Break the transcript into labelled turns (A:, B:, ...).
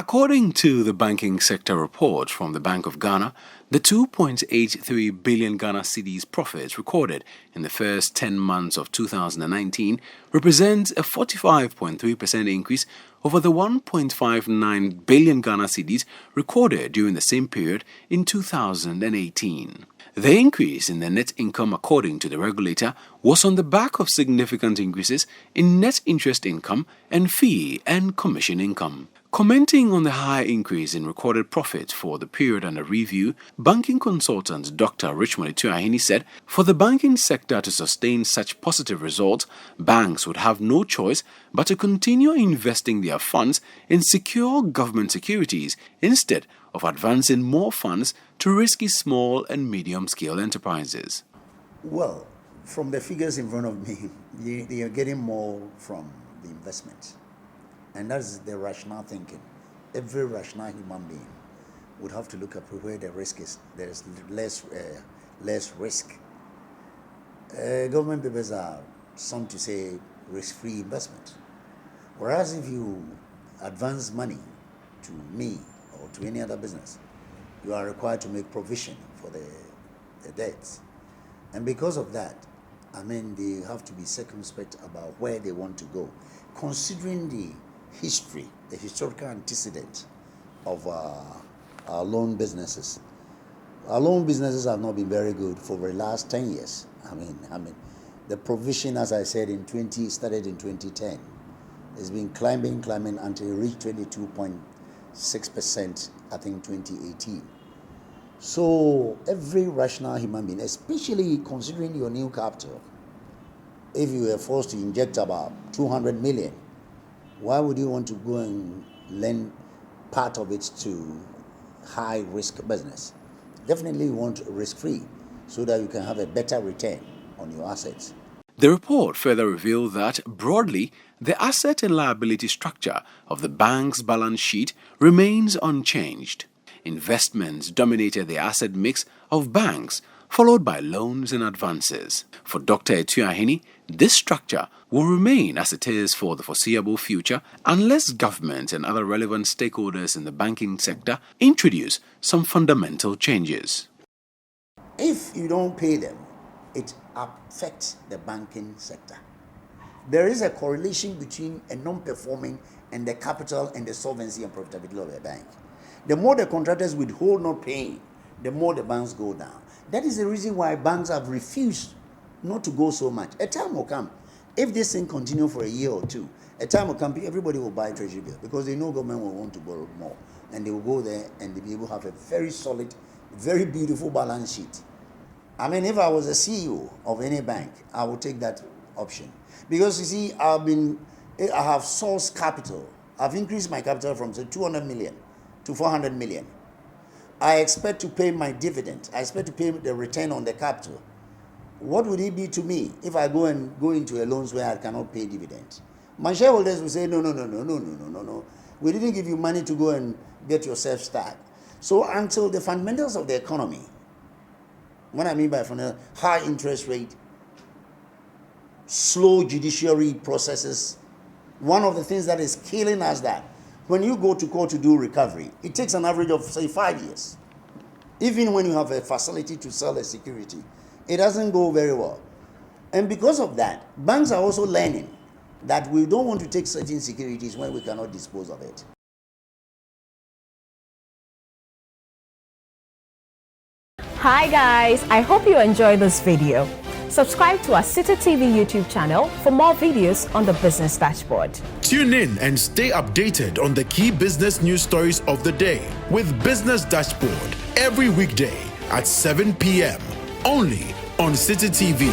A: According to the banking sector report from the Bank of Ghana, the 2.83 billion Ghana Cedis profits recorded in the first 10 months of 2019 represents a 45.3% increase over the 1.59 billion Ghana Cedis recorded during the same period in 2018. The increase in the net income, according to the regulator, was on the back of significant increases in net interest income and fee and commission income. Commenting on the high increase in recorded profits for the period under review, banking consultant Dr. Richmond Atuahene said, for the banking sector to sustain such positive results, banks would have no choice but to continue investing their funds in secure government securities instead of advancing more funds to risky small and medium-scale enterprises.
B: Well, from the figures in front of me, they are getting more from the investments. And that's the rational thinking. Every rational human being would have to look at where the risk is. There's less risk. Government papers are some to say risk-free investment. Whereas if you advance money to me or to any other business, you are required to make provision for the debts. And because of that, they have to be circumspect about where they want to go, considering the historical antecedent of our loan businesses. Our loan businesses have not been very good for the last 10 years. The provision, as I said, started in 2010. It's been climbing until it reached 22.6%, I think, 2018. So every rational human being, especially considering your new capital, if you were forced to inject about 200 million, why would you want to go and lend part of it to high-risk business? Definitely you want risk-free so that you can have a better return on your assets.
A: The report further revealed that, broadly, the asset and liability structure of the bank's balance sheet remains unchanged. Investments dominated the asset mix of banks, followed by loans and advances. For Dr. Atuahene, this structure will remain as it is for the foreseeable future unless government and other relevant stakeholders in the banking sector introduce some fundamental changes.
B: If you don't pay them, it affects the banking sector. There is a correlation between a non-performing and the capital and the solvency and profitability of a bank. The more the contractors withhold not paying, the more the banks go down. That is the reason why banks have refused not to go so much. A time will come, if this thing continues for a year or two, a time will come, everybody will buy treasury bills because they know government will want to borrow more. And they will go there and they'll be able to have a very solid, very beautiful balance sheet. If I was a CEO of any bank, I would take that option. Because you see, I have sourced capital. I've increased my capital from say 200 million to 400 million. I expect to pay my dividend. I expect to pay the return on the capital. What would it be to me if I go into a loans where I cannot pay dividends? My shareholders will say, no. We didn't give you money to go and get yourself started. So until the fundamentals of the economy, what I mean by high interest rate, slow judiciary processes, one of the things that is killing us that when you go to court to do recovery, it takes an average of, say, 5 years. Even when you have a facility to sell a security, it doesn't go very well. And because of that, banks are also learning that we don't want to take certain securities when we cannot dispose of it.
C: Hi guys, I hope you enjoyed this video. Subscribe to our Citi TV YouTube channel for more videos on the Business Dashboard.
D: Tune in and stay updated on the key business news stories of the day with Business Dashboard every weekday at 7 p.m. only on Citi TV.